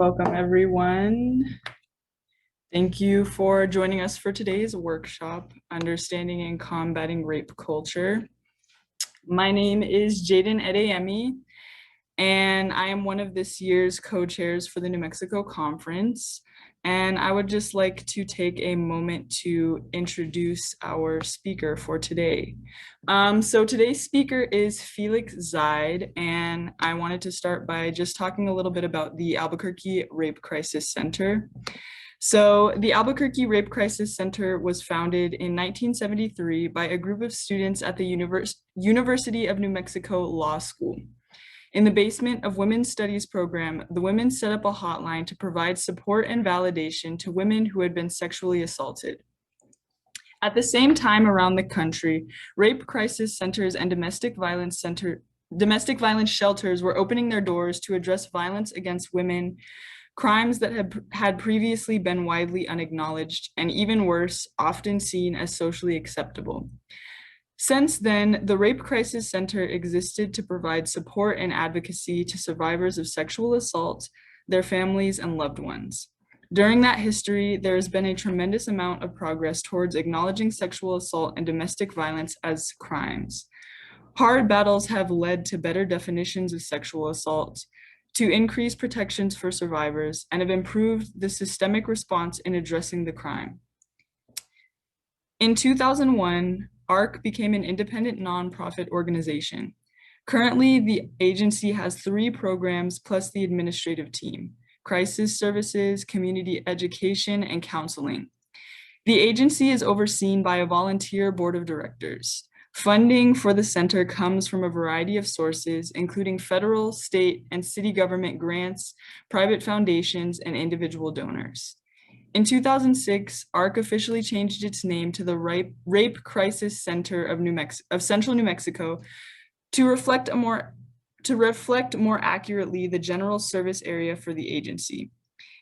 Welcome, everyone. Thank you for joining us for today's workshop, Understanding and Combating Rape Culture. My name is Jaden Edeyemi, and I am one of this year's co-chairs for the New Mexico Conference. And I would just like to take a moment to introduce our speaker for today. So today's speaker is Felix Zaid, and I wanted to start by just talking a little bit about the Albuquerque Rape Crisis Center. So the Albuquerque Rape Crisis Center was founded in 1973 by a group of students at the University of New Mexico Law School. In the basement of Women's Studies program, the women set up a hotline to provide support and validation to women who had been sexually assaulted. At the same time around the country, rape crisis centers and domestic violence shelters were opening their doors to address violence against women, crimes that had previously been widely unacknowledged, and even worse, often seen as socially acceptable. Since then, the Rape Crisis Center existed to provide support and advocacy to survivors of sexual assault, their families, and loved ones. During that history, there has been a tremendous amount of progress towards acknowledging sexual assault and domestic violence as crimes. Hard battles have led to better definitions of sexual assault, to increase protections for survivors, and have improved the systemic response in addressing the crime. In 2001, ARC became an independent nonprofit organization. Currently, the agency has 3 programs plus the administrative team: crisis services, community education, and counseling. The agency is overseen by a volunteer board of directors. Funding for the center comes from a variety of sources, including federal, state, and city government grants, private foundations, and individual donors. In 2006, ARC officially changed its name to the Rape Crisis Center of Central New Mexico to reflect more accurately the general service area for the agency.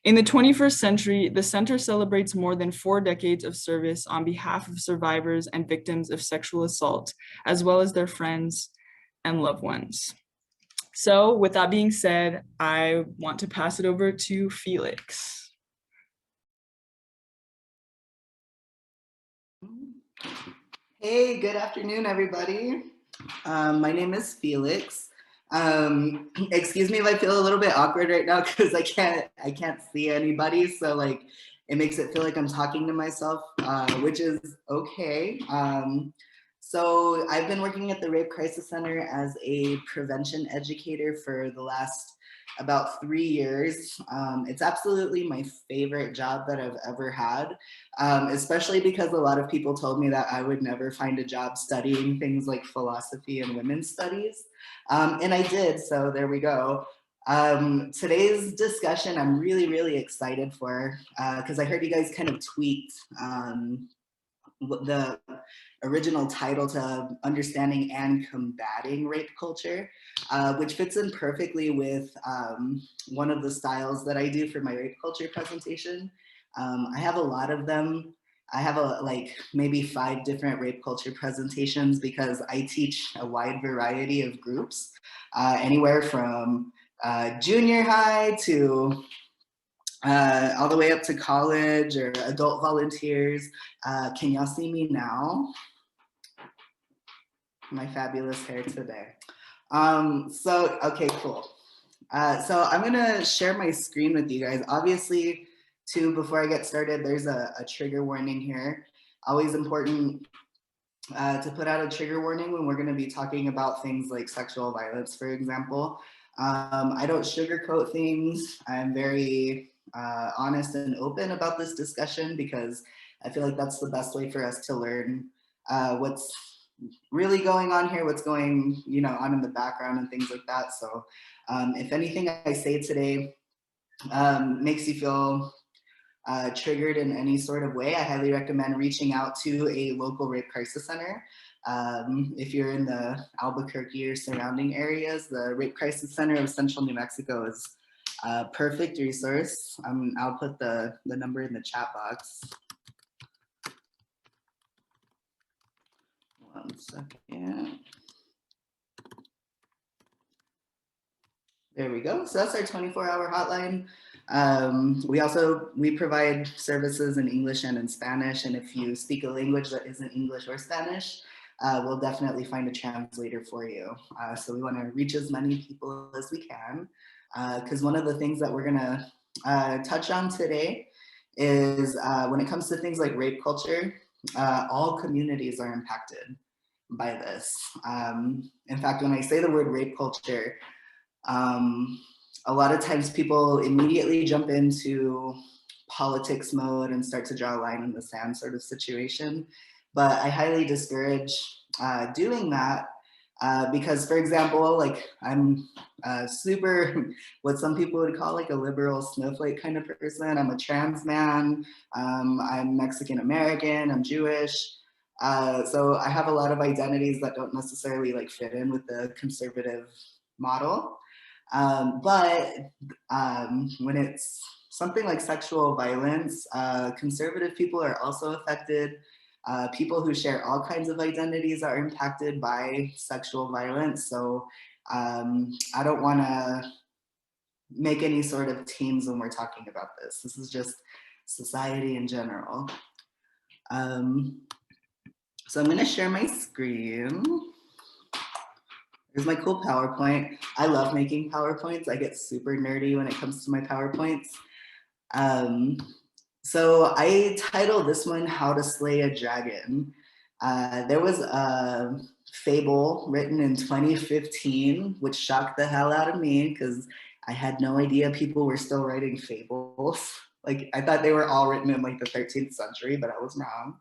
In the 21st century, the center celebrates more than 4 decades of service on behalf of survivors and victims of sexual assault, as well as their friends and loved ones. So with that being said, I want to pass it over to Felix. Hey, good afternoon, everybody. My name is Felix. Excuse me if I feel a little bit awkward right now because I can't see anybody, so like it makes it feel like I'm talking to myself, which is okay. So I've been working at the Rape Crisis Center as a prevention educator for the last about 3 years. It's absolutely my favorite job that I've ever had, especially because a lot of people told me that I would never find a job studying things like philosophy and women's studies. And I did, so there we go. Today's discussion I'm really, really excited for because I heard you guys kind of tweaked the original title to Understanding and Combating Rape Culture, which fits in perfectly with one of the styles that I do for my rape culture presentation. I have a lot of them. I have like maybe 5 different rape culture presentations because I teach a wide variety of groups, anywhere from junior high to all the way up to college or adult volunteers. Can y'all see me now? My fabulous hair today. Okay, cool. So I'm gonna share my screen with you guys. Obviously, too, before I get started, there's a trigger warning here. Always important to put out a trigger warning when we're gonna be talking about things like sexual violence, for example. I don't sugarcoat things. I'm very honest and open about this discussion because I feel like that's the best way for us to learn what's really going on here, what's going on in the background and things like that. So if anything I say today makes you feel triggered in any sort of way, I highly recommend reaching out to a local rape crisis center. If you're in the Albuquerque or surrounding areas, the Rape Crisis Center of Central New Mexico is a perfect resource. I'll put the number in the chat box. One second. There we go. So that's our 24-hour hotline. We provide services in English and in Spanish, and if you speak a language that isn't English or Spanish, we'll definitely find a translator for you. So we want to reach as many people as we can, because one of the things that we're gonna touch on today is when it comes to things like rape culture, all communities are impacted by this. In fact, when I say the word rape culture, a lot of times people immediately jump into politics mode and start to draw a line in the sand sort of situation. But I highly discourage doing that because, for example, like I'm super, what some people would call like a liberal snowflake kind of person. I'm a trans man, I'm Mexican American, I'm Jewish. So I have a lot of identities that don't necessarily like fit in with the conservative model. But when it's something like sexual violence, conservative people are also affected. People who share all kinds of identities are impacted by sexual violence. So I don't want to make any sort of teams when we're talking about this. This is just society in general. So I'm going to share my screen. Here's my cool PowerPoint. I love making PowerPoints. I get super nerdy when it comes to my PowerPoints. So I titled this one, How to Slay a Dragon. There was a fable written in 2015, which shocked the hell out of me because I had no idea people were still writing fables. Like I thought they were all written in like the 13th century, but I was wrong.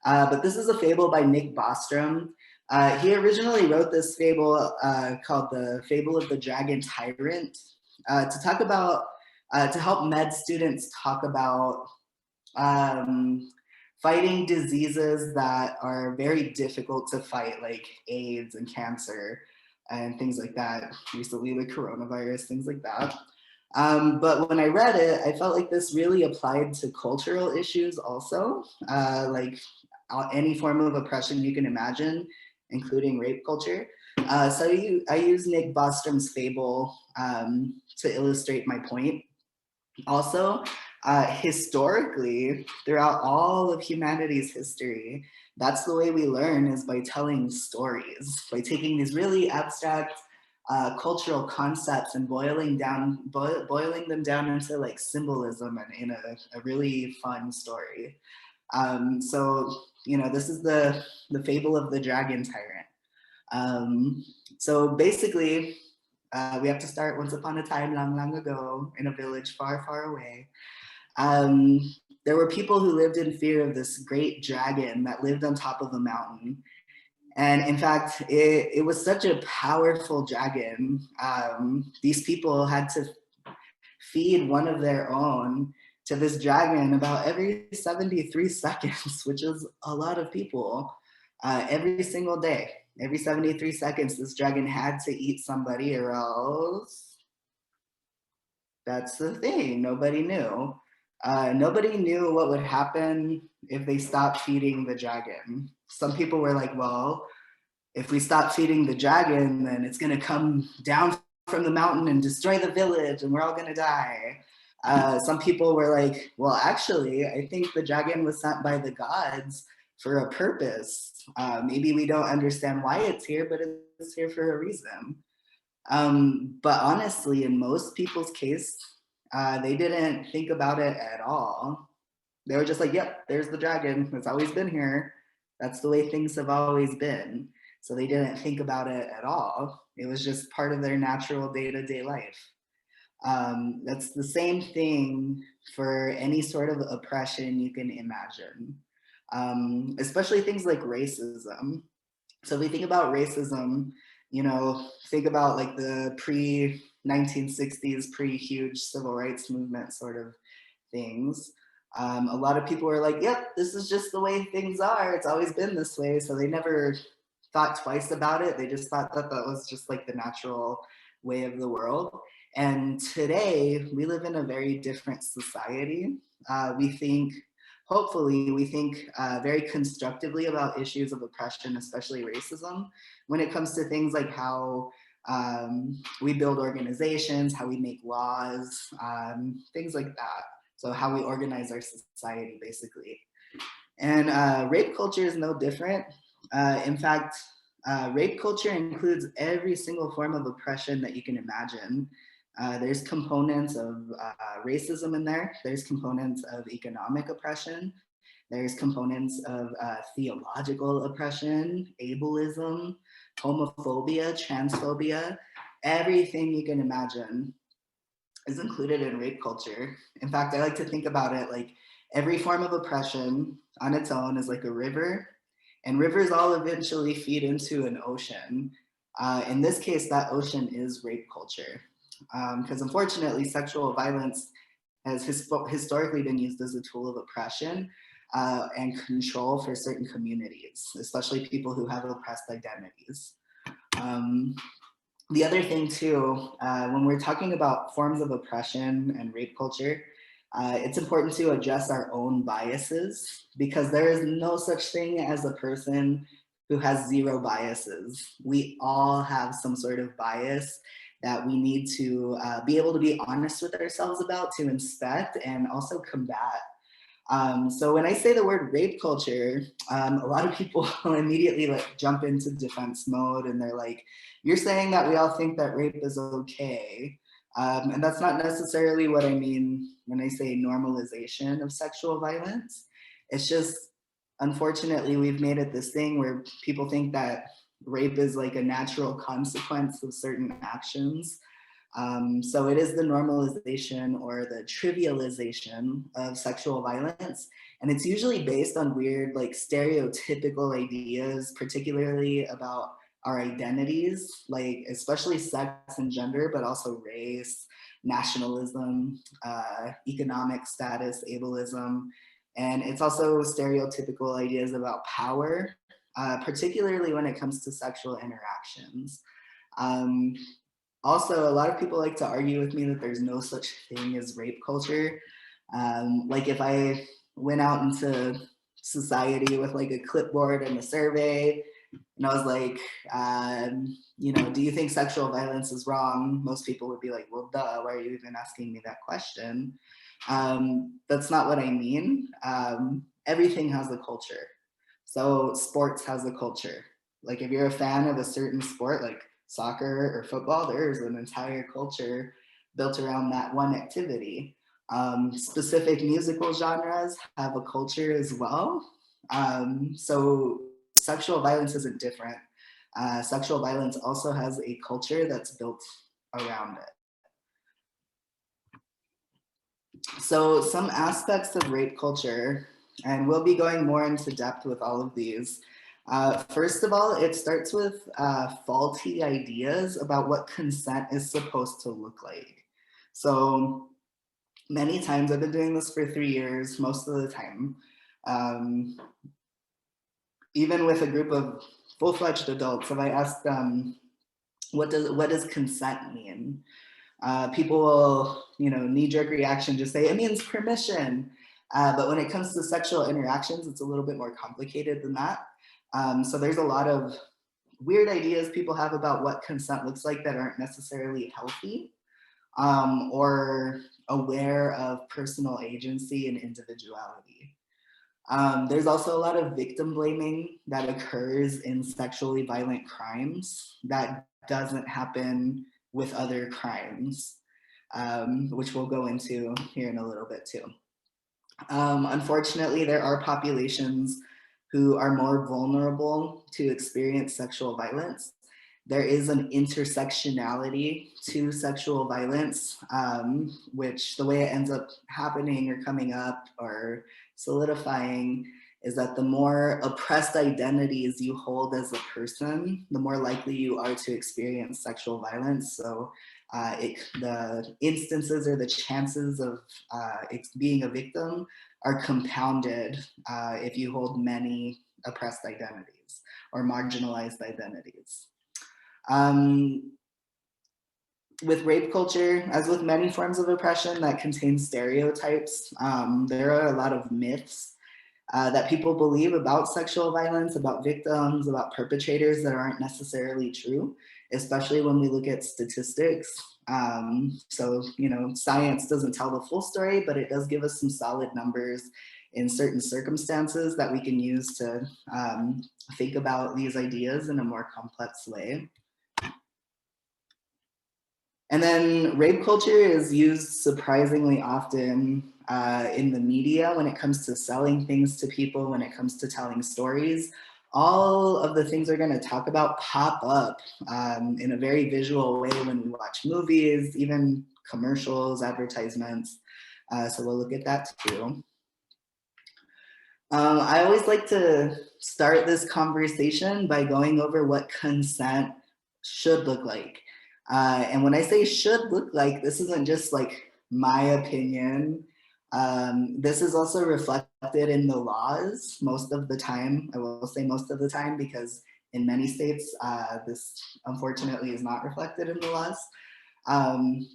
But this is a fable by Nick Bostrom. He originally wrote this fable called The Fable of the Dragon Tyrant to talk about, to help med students talk about fighting diseases that are very difficult to fight, like AIDS and cancer and things like that. Recently, the coronavirus, things like that. But when I read it, I felt like this really applied to cultural issues also, like any form of oppression you can imagine, including rape culture. So I use Nick Bostrom's fable to illustrate my point. Also, historically, throughout all of humanity's history, that's the way we learn, is by telling stories, by taking these really abstract cultural concepts and boiling them down into like symbolism and in a really fun story. So, you know, this is the fable of the dragon tyrant. So basically, we have to start once upon a time, long, long ago, in a village far, far away. There were people who lived in fear of this great dragon that lived on top of a mountain. And in fact, it was such a powerful dragon. These people had to feed one of their own to this dragon about every 73 seconds, which is a lot of people, every single day. Every 73 seconds, this dragon had to eat somebody or else. That's the thing, nobody knew. Nobody knew what would happen if they stopped feeding the dragon. Some people were like, well, if we stop feeding the dragon, then it's gonna come down from the mountain and destroy the village and we're all gonna die. Some people were like, well, actually, I think the dragon was sent by the gods for a purpose. Maybe we don't understand why it's here, but it's here for a reason. But honestly, in most people's case, they didn't think about it at all. They were just like, yep, there's the dragon. It's always been here. That's the way things have always been. So they didn't think about it at all. It was just part of their natural day-to-day life. That's the same thing for any sort of oppression you can imagine, especially things like racism. So if we think about racism, you know, think about like the pre-1960s, pre-huge civil rights movement sort of things. A lot of people were like, yep, this is just the way things are. It's always been this way. So they never thought twice about it. They just thought that that was just like the natural way of the world. And today we live in a very different society. Hopefully, we think very constructively about issues of oppression, especially racism, when it comes to things like how We build organizations, how we make laws, things like that. So how we organize our society, basically. And rape culture is no different. In fact, rape culture includes every single form of oppression that you can imagine. There's components of racism in there. There's components of economic oppression. There's components of theological oppression, ableism, homophobia, transphobia. Everything you can imagine is included in rape culture. In fact, I like to think about it like every form of oppression on its own is like a river, and rivers all eventually feed into an ocean. In this case, that ocean is rape culture. Because unfortunately, sexual violence has historically been used as a tool of oppression and control for certain communities, especially people who have oppressed identities. The other thing too, when we're talking about forms of oppression and rape culture, it's important to address our own biases, because there is no such thing as a person who has zero biases. We all have some sort of bias that we need to be able to be honest with ourselves about, to inspect and also combat. So when I say the word rape culture, a lot of people immediately like jump into defense mode, and they're like, you're saying that we all think that rape is okay. And that's not necessarily what I mean when I say normalization of sexual violence. It's just, unfortunately, we've made it this thing where people think that rape is like a natural consequence of certain actions. So it is the normalization or the trivialization of sexual violence. And it's usually based on weird, like stereotypical ideas, particularly about our identities, like especially sex and gender, but also race, nationalism, economic status, ableism. And it's also stereotypical ideas about power, particularly when it comes to sexual interactions. Also, a lot of people like to argue with me that there's no such thing as rape culture. Like if I went out into society with like a clipboard and a survey, and I was like, do you think sexual violence is wrong? Most people would be like, well, duh, why are you even asking me that question? That's not what I mean. Everything has a culture. So sports has a culture. Like if you're a fan of a certain sport, like soccer or football, there's an entire culture built around that one activity. Specific musical genres have a culture as well. So sexual violence isn't different. Sexual violence also has a culture that's built around it. So some aspects of rape culture, and we'll be going more into depth with all of these. First of all, it starts with faulty ideas about what consent is supposed to look like. So many times, I've been doing this for 3 years, most of the time, even with a group of full-fledged adults, if I ask them, what does consent mean? People will, knee-jerk reaction, just say, it means permission. But when it comes to sexual interactions, it's a little bit more complicated than that. So there's a lot of weird ideas people have about what consent looks like that aren't necessarily healthy or aware of personal agency and individuality. There's also a lot of victim blaming that occurs in sexually violent crimes that doesn't happen with other crimes, which we'll go into here in a little bit too. Unfortunately, there are populations who are more vulnerable to experience sexual violence. There is an intersectionality to sexual violence, which the way it ends up happening or coming up or solidifying is that the more oppressed identities you hold as a person, the more likely you are to experience sexual violence. So the instances or the chances of being a victim are compounded if you hold many oppressed identities or marginalized identities. With rape culture, as with many forms of oppression that contain stereotypes, there are a lot of myths that people believe about sexual violence, about victims, about perpetrators that aren't necessarily true. especially when we look at statistics. So, science doesn't tell the full story, but it does give us some solid numbers in certain circumstances that we can use to think about these ideas in a more complex way. And then rape culture is used surprisingly often in the media when it comes to selling things to people, when it comes to telling stories. All of the things we're going to talk about pop up in a very visual way when we watch movies, even commercials, advertisements. So we'll look at that too. I always like to start this conversation by going over what consent should look like. And when I say should look like, this isn't just like my opinion. This is also reflected in the laws most of the time. I will say most of the time because in many states, this unfortunately is not reflected in the laws.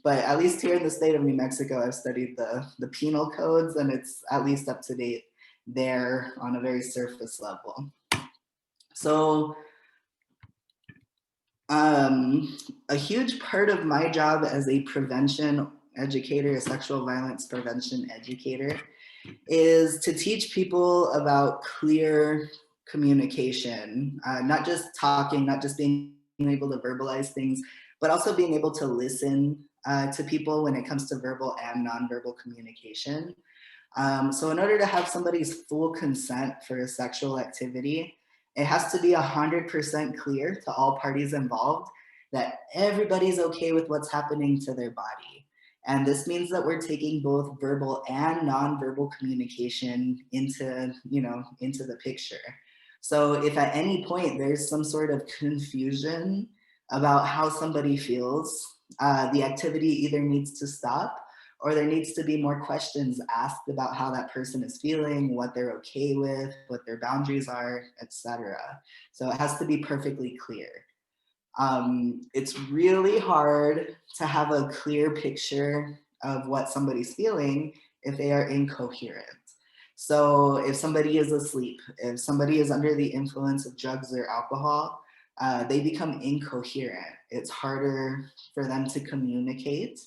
But at least here in the state of New Mexico, I've studied the penal codes, and it's at least up to date there on a very surface level. So a huge part of my job as a prevention educator, a sexual violence prevention educator, is to teach people about clear communication, not just talking, not just being able to verbalize things, but also being able to listen to people when it comes to verbal and nonverbal communication. So in order to have somebody's full consent for a sexual activity, it has to be 100% clear to all parties involved that everybody's okay with what's happening to their body. And this means that we're taking both verbal and nonverbal communication into the picture. So if at any point there's some sort of confusion about how somebody feels, the activity either needs to stop, or there needs to be more questions asked about how that person is feeling, what they're okay with, what their boundaries are, etc. So it has to be perfectly clear. It's really hard to have a clear picture of what somebody's feeling if they are incoherent. So if somebody is asleep, if somebody is under the influence of drugs or alcohol, they become incoherent. It's harder for them to communicate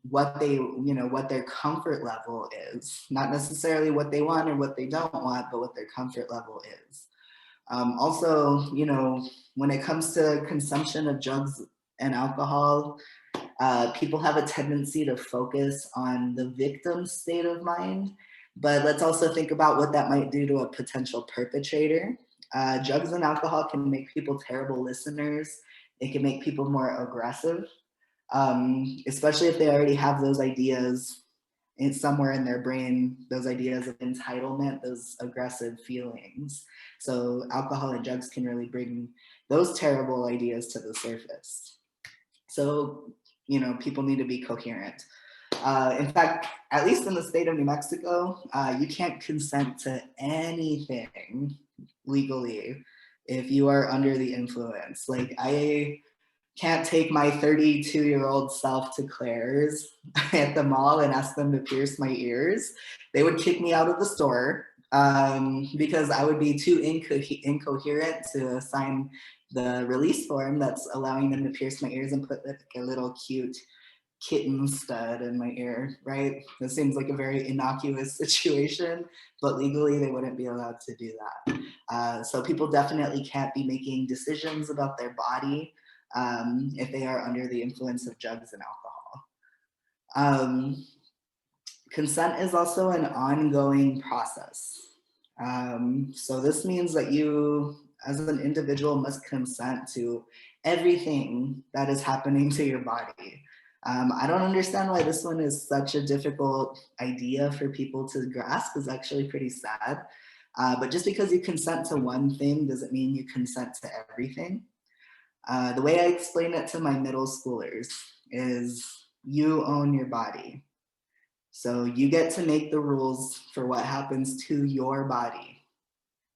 what their comfort level is, not necessarily what they want or what they don't want, but what their comfort level is. Also, when it comes to consumption of drugs and alcohol, people have a tendency to focus on the victim's state of mind, but let's also think about what that might do to a potential perpetrator. Drugs and alcohol can make people terrible listeners. It can make people more aggressive. Especially if they already have those ideas somewhere in their brain, those ideas of entitlement, those aggressive feelings. So alcohol and drugs can really bring those terrible ideas to the surface. So, people need to be coherent. In fact, at least in the state of New Mexico, you can't consent to anything legally if you are under the influence. Like, I can't take my 32-year-old self to Claire's at the mall and ask them to pierce my ears. They would kick me out of the store because I would be too incoherent to sign the release form that's allowing them to pierce my ears and put like a little cute kitten stud in my ear, right? That seems like a very innocuous situation, but legally they wouldn't be allowed to do that. So people definitely can't be making decisions about their body if they are under the influence of drugs and alcohol. Consent is also an ongoing process. So this means that you, as an individual, must consent to everything that is happening to your body. I don't understand why this one is such a difficult idea for people to grasp. It's actually pretty sad. But just because you consent to one thing doesn't mean you consent to everything. The way I explain it to my middle schoolers is you own your body. So you get to make the rules for what happens to your body.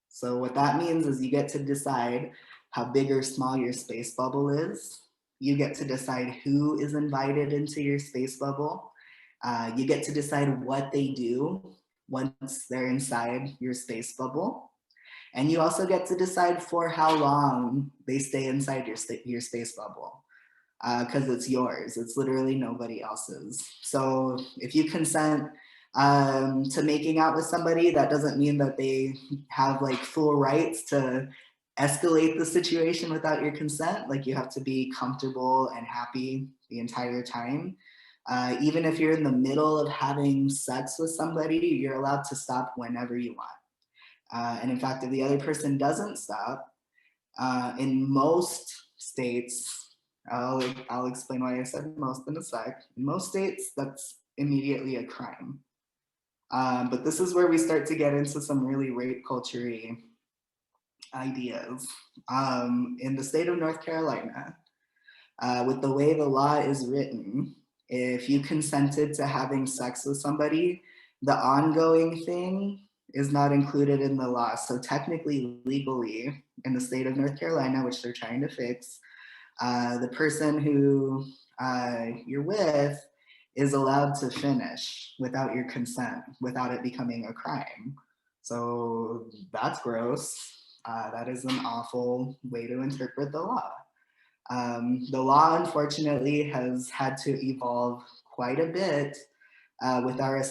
So what that means is you get to decide how big or small your space bubble is. You get to decide who is invited into your space bubble. You get to decide what they do once they're inside your space bubble. And you also get to decide for how long they stay inside your space bubble, because it's yours. It's literally nobody else's. So if you consent to making out with somebody, that doesn't mean that they have like full rights to escalate the situation without your consent. Like, you have to be comfortable and happy the entire time. Even if you're in the middle of having sex with somebody, you're allowed to stop whenever you want. And in fact, if the other person doesn't stop, in most states, I'll explain why I said most in a sec. In most states, that's immediately a crime. But this is where we start to get into some really rape culture-y ideas. In the state of North Carolina, with the way the law is written, if you consented to having sex with somebody, the ongoing thing is not included in the law. So technically, legally, in the state of North Carolina, which they're trying to fix, the person who you're with is allowed to finish without your consent, without it becoming a crime. So that's gross. That is an awful way to interpret the law. The law, unfortunately, has had to evolve quite a bit with our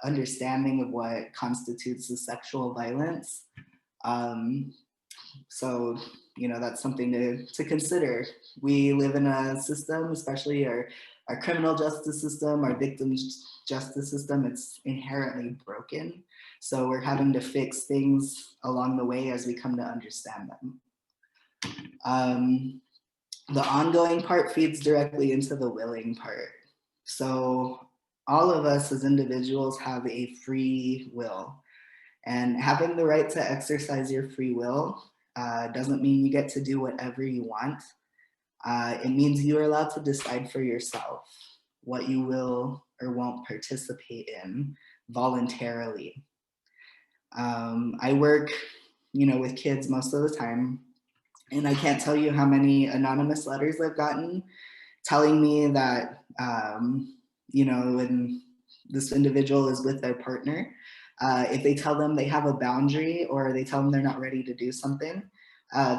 understanding of what constitutes a sexual violence. So, that's something to consider. We live in a system, especially our criminal justice system, our victims justice system, it's inherently broken. So we're having to fix things along the way as we come to understand them. The ongoing part feeds directly into the willing part. So all of us as individuals have a free will, and having the right to exercise your free will doesn't mean you get to do whatever you want. It means you are allowed to decide for yourself what you will or won't participate in voluntarily. I work, with kids most of the time, and I can't tell you how many anonymous letters I've gotten telling me that, when this individual is with their partner, if they tell them they have a boundary or they tell them they're not ready to do something,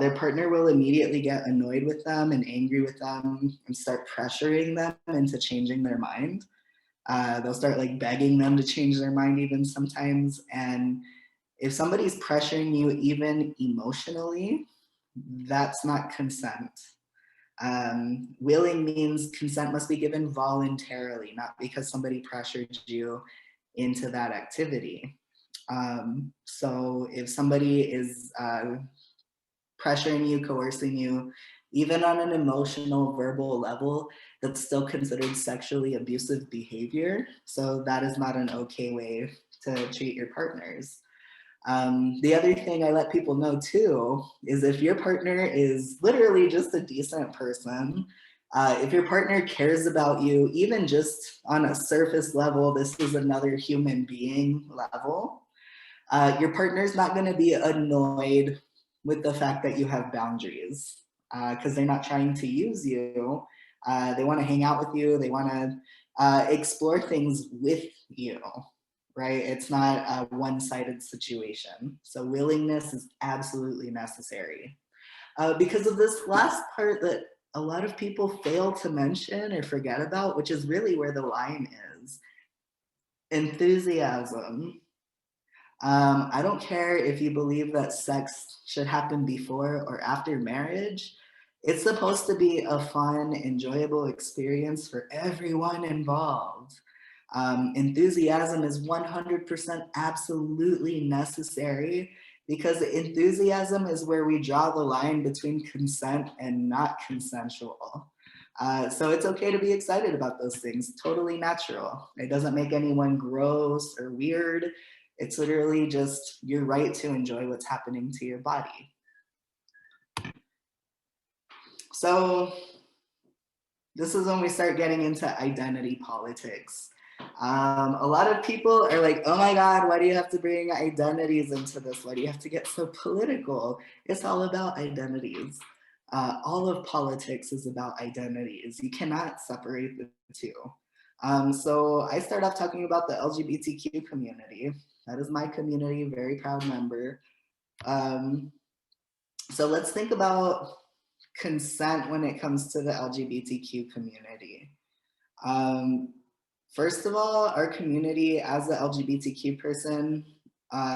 their partner will immediately get annoyed with them and angry with them and start pressuring them into changing their mind. They'll start like begging them to change their mind even sometimes. And if somebody's pressuring you even emotionally, that's not consent. Willing means consent must be given voluntarily, not because somebody pressured you into that activity. So if somebody is pressuring you, coercing you, even on an emotional, verbal level, that's still considered sexually abusive behavior. So that is not an okay way to treat your partners. The other thing I let people know too is if your partner is literally just a decent person, if your partner cares about you, even just on a surface level, this is another human being level, your partner's not going to be annoyed with the fact that you have boundaries because they're not trying to use you. They want to hang out with you. They want to explore things with you. Right? It's not a one-sided situation. So willingness is absolutely necessary. Because of this last part that a lot of people fail to mention or forget about, which is really where the line is, enthusiasm. I don't care if you believe that sex should happen before or after marriage. It's supposed to be a fun, enjoyable experience for everyone involved. Enthusiasm is 100% absolutely necessary because enthusiasm is where we draw the line between consent and not consensual. So it's okay to be excited about those things, totally natural. It doesn't make anyone gross or weird. It's literally just your right to enjoy what's happening to your body. So this is when we start getting into identity politics. A lot of people are like, oh my God, why do you have to bring identities into this? Why do you have to get so political? It's all about identities. All of politics is about identities. You cannot separate the two. So I start off talking about the LGBTQ community. That is my community, very proud member. So let's think about consent when it comes to the LGBTQ community. First of all, our community as an LGBTQ person,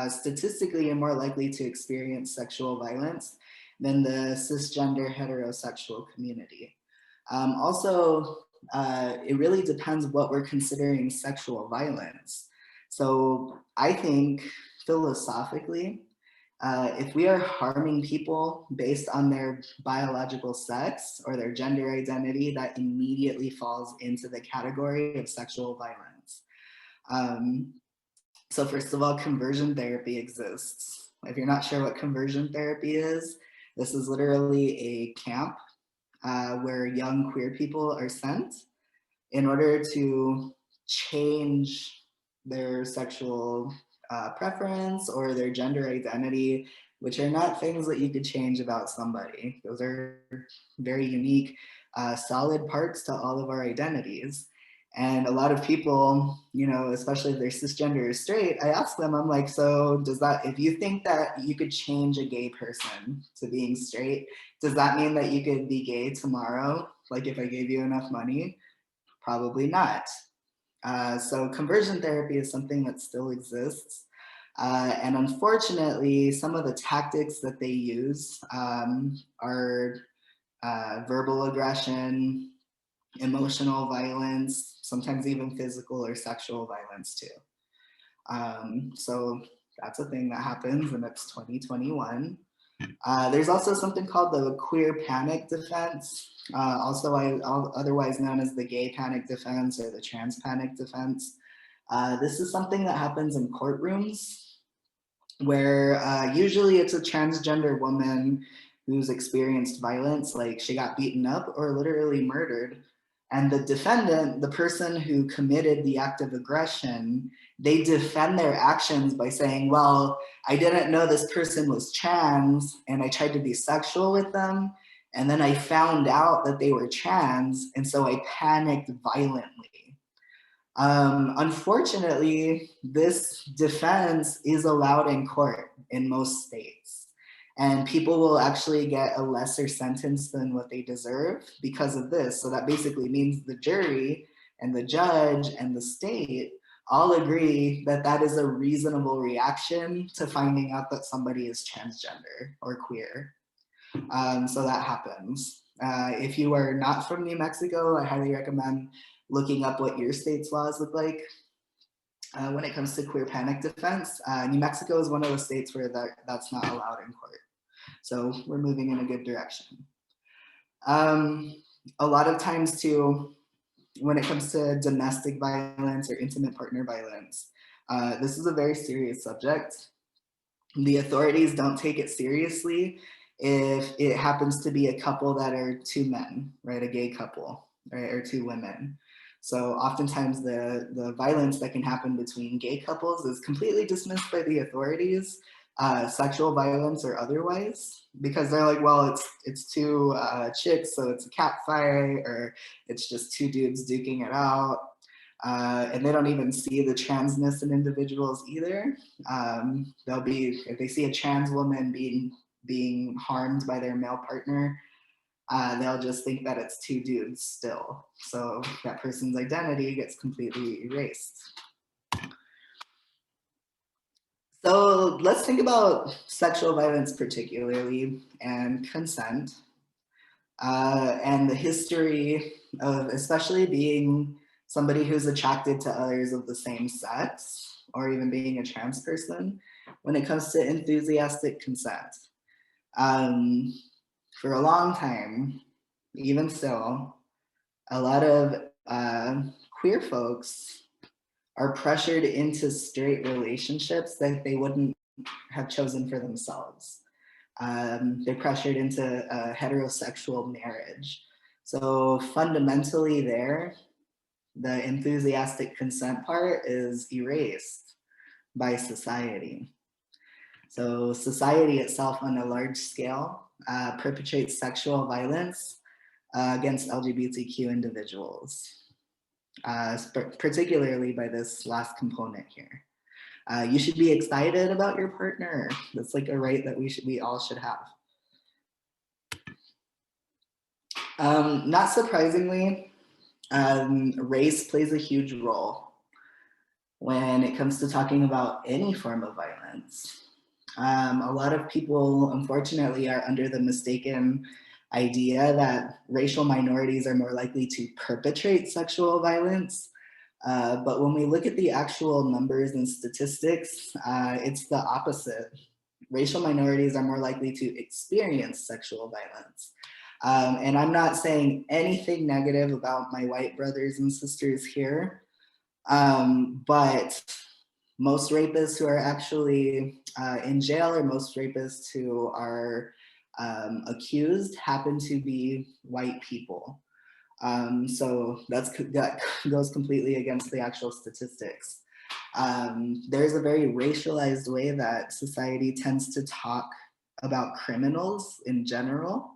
statistically you're more likely to experience sexual violence than the cisgender heterosexual community. Also, it really depends what we're considering sexual violence. So I think philosophically, if we are harming people based on their biological sex or their gender identity, that immediately falls into the category of sexual violence. So first of all, conversion therapy exists. If you're not sure what conversion therapy is, this is literally a camp where young queer people are sent in order to change their sexual preference or their gender identity, which are not things that you could change about somebody. Those are very unique, solid parts to all of our identities. And a lot of people, you know, especially if they're cisgender or straight, I ask them, I'm like, so does that, if you think that you could change a gay person to being straight, does that mean that you could be gay tomorrow? Like if I gave you enough money? Probably not. So conversion therapy is something that still exists. And unfortunately, some of the tactics that they use are verbal aggression, emotional violence, sometimes even physical or sexual violence too. So that's a thing that happens, and it's 2021. There's also something called the queer panic defense, otherwise known as the gay panic defense or the trans panic defense. This is something that happens in courtrooms where usually it's a transgender woman who's experienced violence, like she got beaten up or literally murdered. And the defendant, the person who committed the act of aggression, they defend their actions by saying, well, I didn't know this person was trans and I tried to be sexual with them. And then I found out that they were trans. And so I panicked violently. Unfortunately, this defense is allowed in court in most states. And people will actually get a lesser sentence than what they deserve because of this. So that basically means the jury and the judge and the state all agree that that is a reasonable reaction to finding out that somebody is transgender or queer. So that happens. If you are not from New Mexico, I highly recommend looking up what your state's laws look like. When it comes to queer panic defense, New Mexico is one of the states where that's not allowed in court. So we're moving in a good direction. A lot of times too, when it comes to domestic violence or intimate partner violence, this is a very serious subject. The authorities don't take it seriously if it happens to be a couple that are two men, right? A gay couple, right? Or two women. So oftentimes the violence that can happen between gay couples is completely dismissed by the authorities, sexual violence or otherwise, because they're like, well, it's two chicks, so it's a cat fight, or it's just two dudes duking it out. And they don't even see the transness in individuals either. They'll be, if they see a trans woman being harmed by their male partner, they'll just think that it's two dudes still. So that person's identity gets completely erased. So let's think about sexual violence particularly and consent and the history of especially being somebody who's attracted to others of the same sex or even being a trans person when it comes to enthusiastic consent. For a long time, even still, a lot of queer folks are pressured into straight relationships that they wouldn't have chosen for themselves. They're pressured into a heterosexual marriage. So fundamentally there, the enthusiastic consent part is erased by society. So society itself on a large scale perpetrates sexual violence against LGBTQ individuals, particularly by this last component here. You should be excited about your partner. That's like a right that we all should have. Not surprisingly, race plays a huge role when it comes to talking about any form of violence. A lot of people, unfortunately, are under the mistaken idea that racial minorities are more likely to perpetrate sexual violence. But when we look at the actual numbers and statistics, it's the opposite. Racial minorities are more likely to experience sexual violence. And I'm not saying anything negative about my white brothers and sisters here, but most rapists who are actually in jail, or most rapists who are accused, happen to be white people. So that goes completely against the actual statistics. There's a very racialized way that society tends to talk about criminals in general.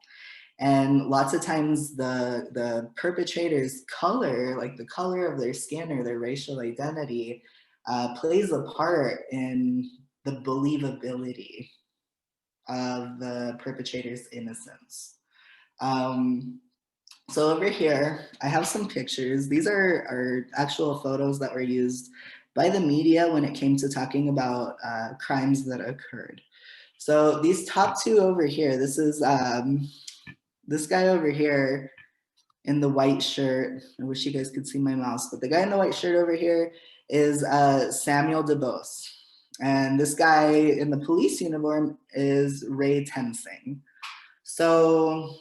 And lots of times the perpetrator's color, like the color of their skin or their racial identity, plays a part in the believability of the perpetrator's innocence. So over here, I have some pictures. These are actual photos that were used by the media when it came to talking about crimes that occurred. So these top two over here, this is this guy over here in the white shirt. I wish you guys could see my mouse, but the guy in the white shirt over here is Samuel DeBose. And this guy in the police uniform is Ray Tensing. So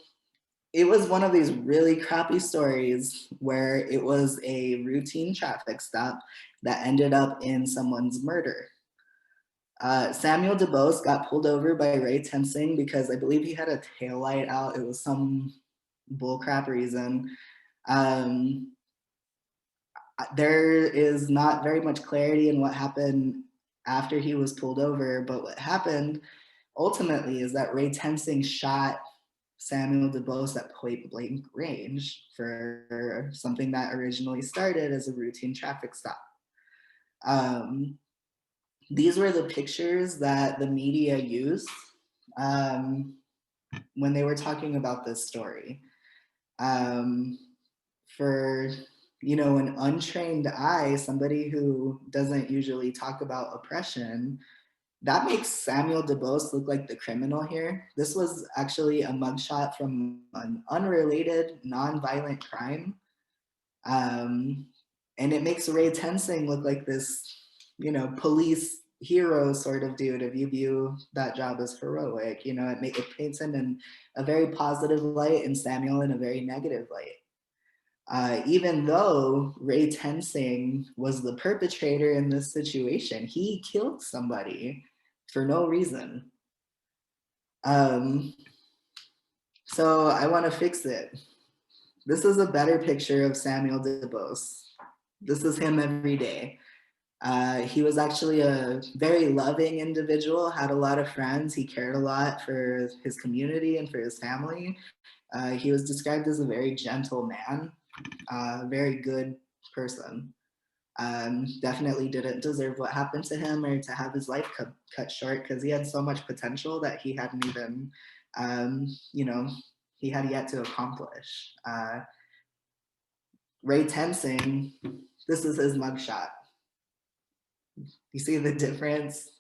it was one of these really crappy stories where it was a routine traffic stop that ended up in someone's murder. Samuel DeBose got pulled over by Ray Tensing because I believe he had a taillight out. It was some bullcrap reason. There is not very much clarity in what happened after he was pulled over, but what happened ultimately is that Ray Tensing shot Samuel DeBose at point blank range for something that originally started as a routine traffic stop. These were the pictures that the media used when they were talking about this story. For an untrained eye, somebody who doesn't usually talk about oppression, that makes Samuel DeBose look like the criminal here. This was actually a mugshot from an unrelated, non-violent crime. And it makes Ray Tensing look like this, police hero sort of dude if you view that job as heroic. It paints him in a very positive light and Samuel in a very negative light. Even though Ray Tensing was the perpetrator in this situation, he killed somebody for no reason. So I want to fix it. This is a better picture of Samuel DeBose. This is him every day. He was actually a very loving individual, had a lot of friends. He cared a lot for his community and for his family. He was described as a very gentle man, very good person. Definitely didn't deserve what happened to him or to have his life cut short, because he had so much potential that he hadn't even, he had yet to accomplish. Ray Tensing, this is his mugshot. You see the difference,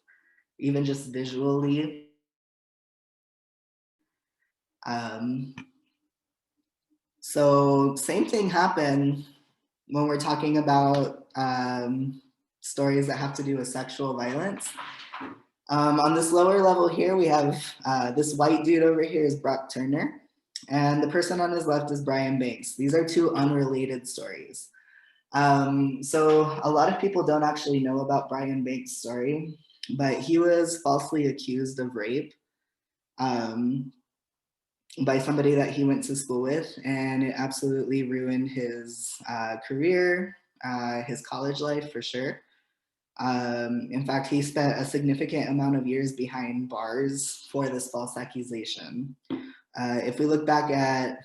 even just visually. So same thing happened when we're talking about stories that have to do with sexual violence. On this lower level here, we have this white dude over here is Brock Turner, and the person on his left is Brian Banks. These are two unrelated stories. So a lot of people don't actually know about Brian Banks' story, but he was falsely accused of rape by somebody that he went to school with, and it absolutely ruined his career, his college life for sure. In fact, he spent a significant amount of years behind bars for this false accusation. If we look back at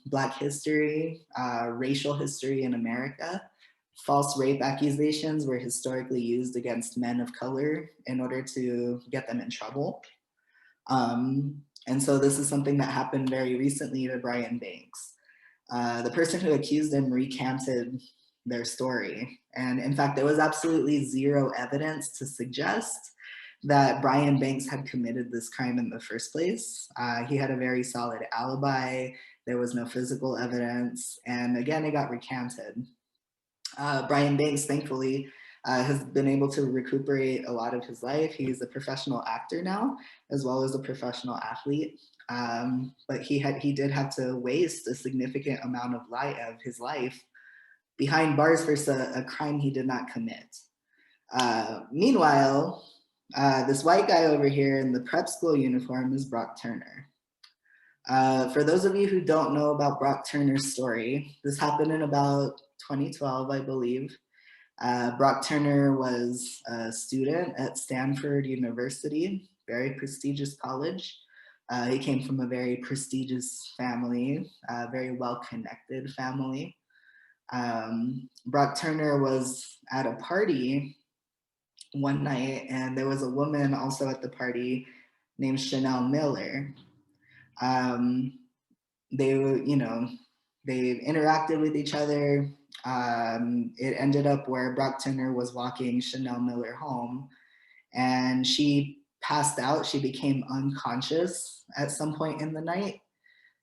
Black history, racial history in America, false rape accusations were historically used against men of color in order to get them in trouble. And so this is something that happened very recently to Brian Banks. The person who accused him recanted their story. And in fact, there was absolutely zero evidence to suggest that Brian Banks had committed this crime in the first place. He had a very solid alibi. There was no physical evidence. And again, it got recanted. Brian Banks, thankfully, has been able to recuperate a lot of his life. He's a professional actor now, as well as a professional athlete. But he did have to waste a significant amount of his life behind bars for a crime he did not commit. Meanwhile, this white guy over here in the prep school uniform is Brock Turner. For those of you who don't know about Brock Turner's story, this happened in about 2012, I believe. Brock Turner was a student at Stanford University, very prestigious college. He came from a very prestigious family, a very well-connected family. Brock Turner was at a party one night, and there was a woman also at the party named Chanel Miller. They interacted with each other. It ended up where Brock Turner was walking Chanel Miller home, and she passed out. She became unconscious at some point in the night.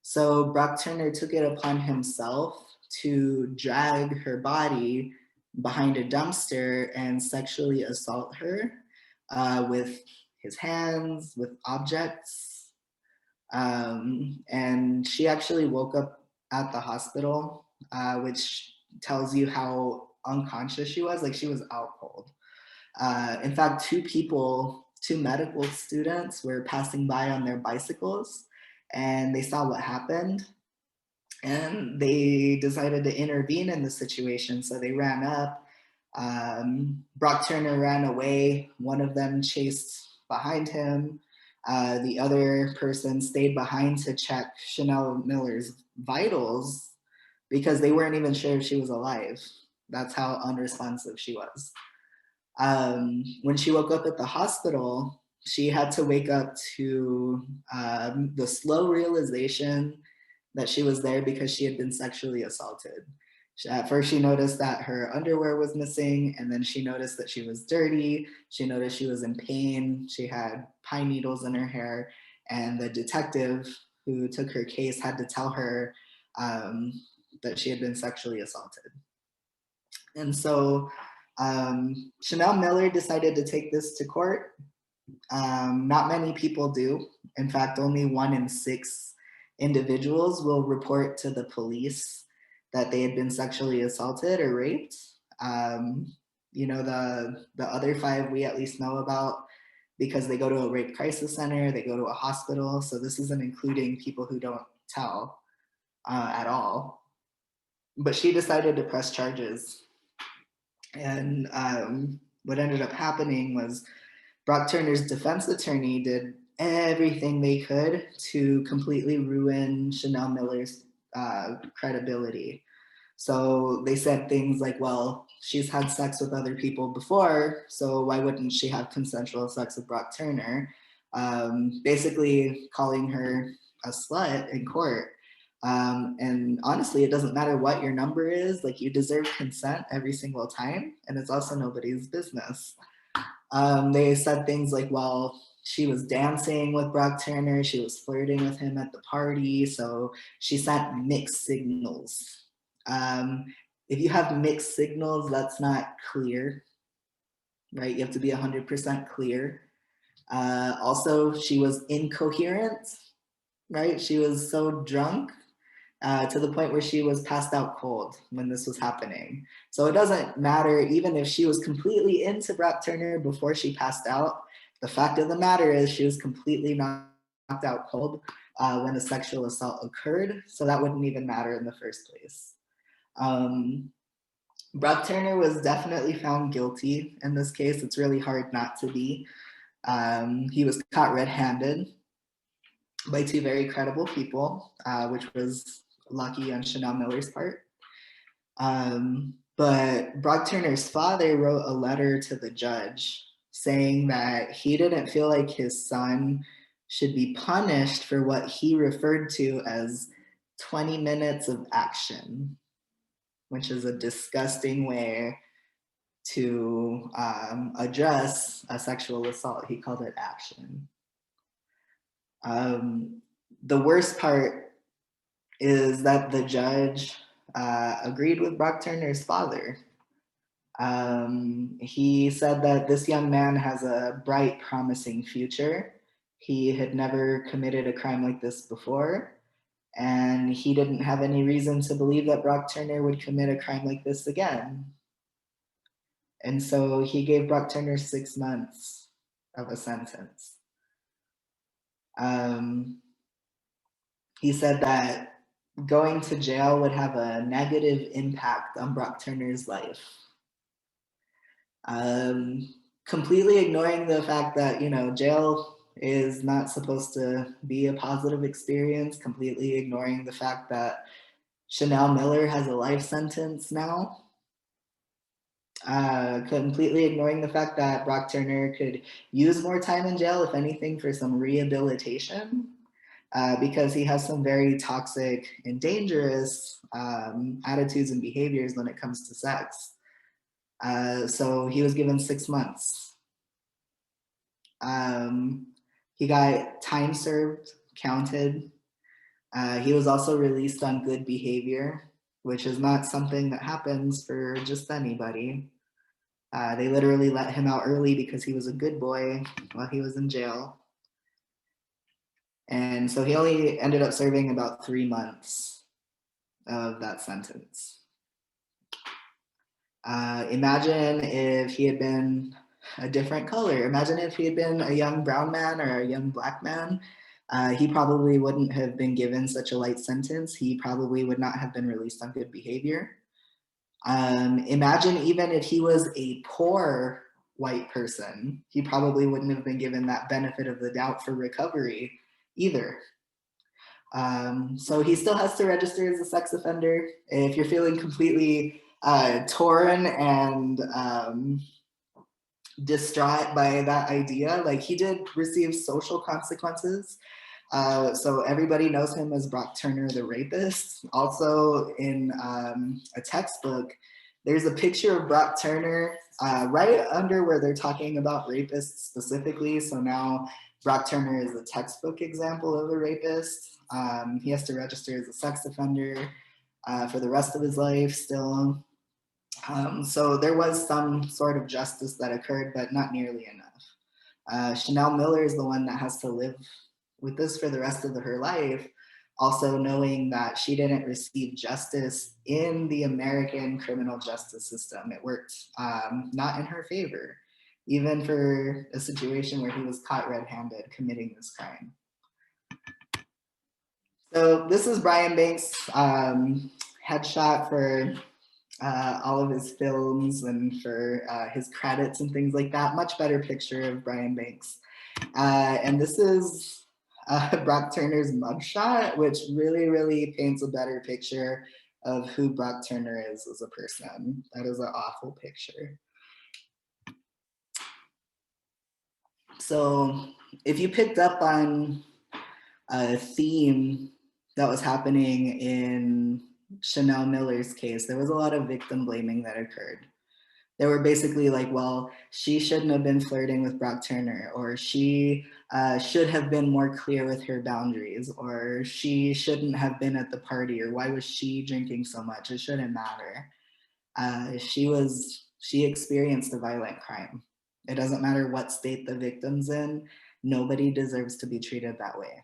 So Brock Turner took it upon himself to drag her body behind a dumpster and sexually assault her with his hands, with objects. And she actually woke up at the hospital, which tells you how unconscious she was. Like, she was out cold. In fact, two medical students were passing by on their bicycles, and they saw what happened, and they decided to intervene in the situation. So they ran up. Brock Turner ran away. One of them chased behind him. The other person stayed behind to check Chanel Miller's vitals because they weren't even sure if she was alive. That's how unresponsive she was. When she woke up at the hospital, she had to wake up to the slow realization that she was there because she had been sexually assaulted. At first, she noticed that her underwear was missing, and then she noticed that she was dirty. She noticed she was in pain. She had pine needles in her hair, and the detective who took her case had to tell her that she had been sexually assaulted. And so Chanel Miller decided to take this to court. Not many people do. In fact, only 1 in 6 individuals will report to the police that they had been sexually assaulted or raped. The other 5 we at least know about because they go to a rape crisis center, they go to a hospital. So this isn't including people who don't tell at all. But she decided to press charges. And what ended up happening was Brock Turner's defense attorney did everything they could to completely ruin Chanel Miller's credibility. So they said things like, well, she's had sex with other people before, so why wouldn't she have consensual sex with Brock Turner? Basically calling her a slut in court. And honestly, it doesn't matter what your number is, like, you deserve consent every single time, and it's also nobody's business. They said things like, well, she was dancing with Brock Turner, she was flirting with him at the party, so she sent mixed signals. If you have mixed signals, that's not clear, right? You have to be 100% clear. Also, she was incoherent, right? She was so drunk to the point where she was passed out cold when this was happening. So it doesn't matter, even if she was completely into Brock Turner before she passed out, the fact of the matter is she was completely knocked out cold when a sexual assault occurred. So that wouldn't even matter in the first place. Brock Turner was definitely found guilty in this case. It's really hard not to be. He was caught red-handed by 2 very credible people, which was lucky on Chanel Miller's part. But But Brock Turner's father wrote a letter to the judge saying that he didn't feel like his son should be punished for what he referred to as 20 minutes of action, which is a disgusting way to address a sexual assault. He called it action. The worst part is that the judge agreed with Brock Turner's father. He said that this young man has a bright, promising future. He had never committed a crime like this before, and he didn't have any reason to believe that Brock Turner would commit a crime like this again. And so he gave Brock Turner 6 months of a sentence. He said that going to jail would have a negative impact on Brock Turner's life. Completely ignoring the fact that, you know, jail is not supposed to be a positive experience, completely ignoring the fact that Chanel Miller has a life sentence now. Completely ignoring the fact that Brock Turner could use more time in jail, if anything, for some rehabilitation, because he has some very toxic and dangerous attitudes and behaviors when it comes to sex. So he was given 6 months. He got time served, counted. He was also released on good behavior, which is not something that happens for just anybody. They literally let him out early because he was a good boy while he was in jail. And so he only ended up serving about 3 months of that sentence. Imagine if he had been a different color. Imagine if he had been a young brown man or a young black man. He probably wouldn't have been given such a light sentence. He probably would not have been released on good behavior. Imagine even if he was a poor white person, he probably wouldn't have been given that benefit of the doubt for recovery either. So he still has to register as a sex offender. If you're feeling completely torn and distraught by that idea, like, he did receive social consequences. So everybody knows him as Brock Turner the rapist. Also in a textbook, there's a picture of Brock Turner right under where they're talking about rapists specifically. So now Brock Turner is a textbook example of a rapist. He has to register as a sex offender for the rest of his life still. So there was some sort of justice that occurred, but not nearly enough. Chanel Miller is the one that has to live with this for the rest of her life, also knowing that she didn't receive justice in the American criminal justice system. It worked not in her favor, even for a situation where he was caught red-handed committing this crime. So this is Brian Banks' headshot for all of his films and for his credits and things like that. Much better picture of Brian Banks. And this is Brock Turner's mugshot, which really, really paints a better picture of who Brock Turner is as a person. That is an awful picture. So if you picked up on a theme that was happening in Chanel Miller's case, there was a lot of victim blaming that occurred. They were basically like, well, she shouldn't have been flirting with Brock Turner, or she should have been more clear with her boundaries, or she shouldn't have been at the party, or why was she drinking so much? It shouldn't matter. She experienced a violent crime. It doesn't matter what state the victim's in. Nobody deserves to be treated that way.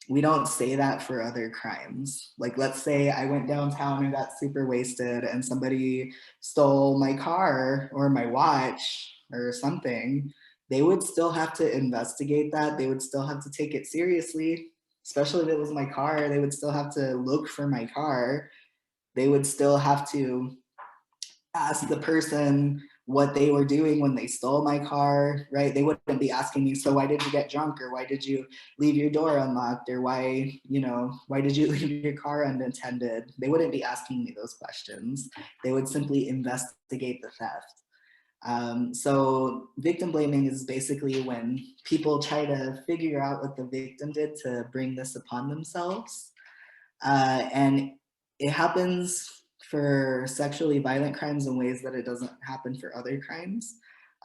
We don't say that for other crimes. Like, let's say I went downtown and got super wasted and somebody stole my car or my watch or something. They would still have to investigate that. They would still have to take it seriously, especially if it was my car. They would still have to look for my car. They would still have to ask the person what they were doing when they stole my car, right? They wouldn't be asking me, so why did you get drunk? Or why did you leave your door unlocked? Or why did you leave your car unattended? They wouldn't be asking me those questions. They would simply investigate the theft. So victim blaming is basically when people try to figure out what the victim did to bring this upon themselves. And it happens for sexually violent crimes in ways that it doesn't happen for other crimes.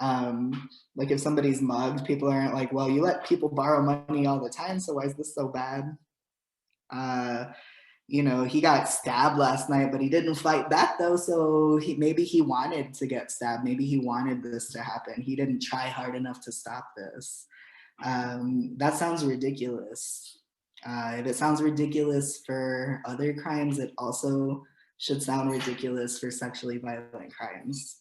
Like if somebody's mugged, people aren't like, well, you let people borrow money all the time, so why is this so bad? He got stabbed last night, but he didn't fight back though, so maybe he wanted to get stabbed. Maybe he wanted this to happen. He didn't try hard enough to stop this. That sounds ridiculous. If it sounds ridiculous for other crimes, it also should sound ridiculous for sexually violent crimes.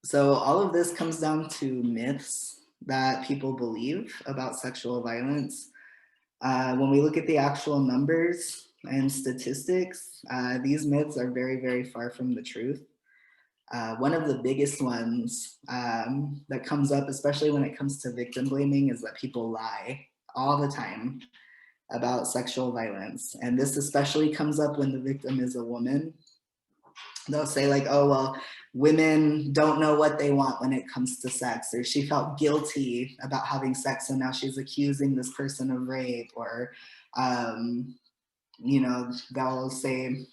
So all of this comes down to myths that people believe about sexual violence. When we look at the actual numbers and statistics, these myths are very, very far from the truth. One of the biggest ones that comes up, especially when it comes to victim blaming, is that people lie all the time about sexual violence. And this especially comes up when the victim is a woman. They'll say like, oh, well, women don't know what they want when it comes to sex, or she felt guilty about having sex and now she's accusing this person of rape, or, they'll say,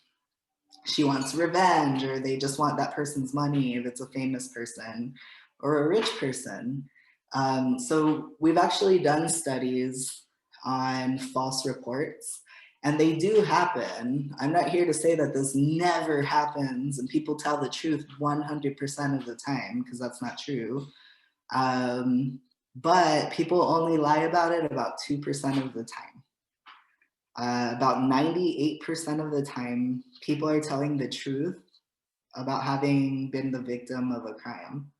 she wants revenge, or they just want that person's money if it's a famous person or a rich person. So we've actually done studies on false reports, and they do happen. I'm not here to say that this never happens and people tell the truth 100% of the time, because that's not true. But people only lie about it about 2% of the time. About 98% of the time, people are telling the truth about having been the victim of a crime,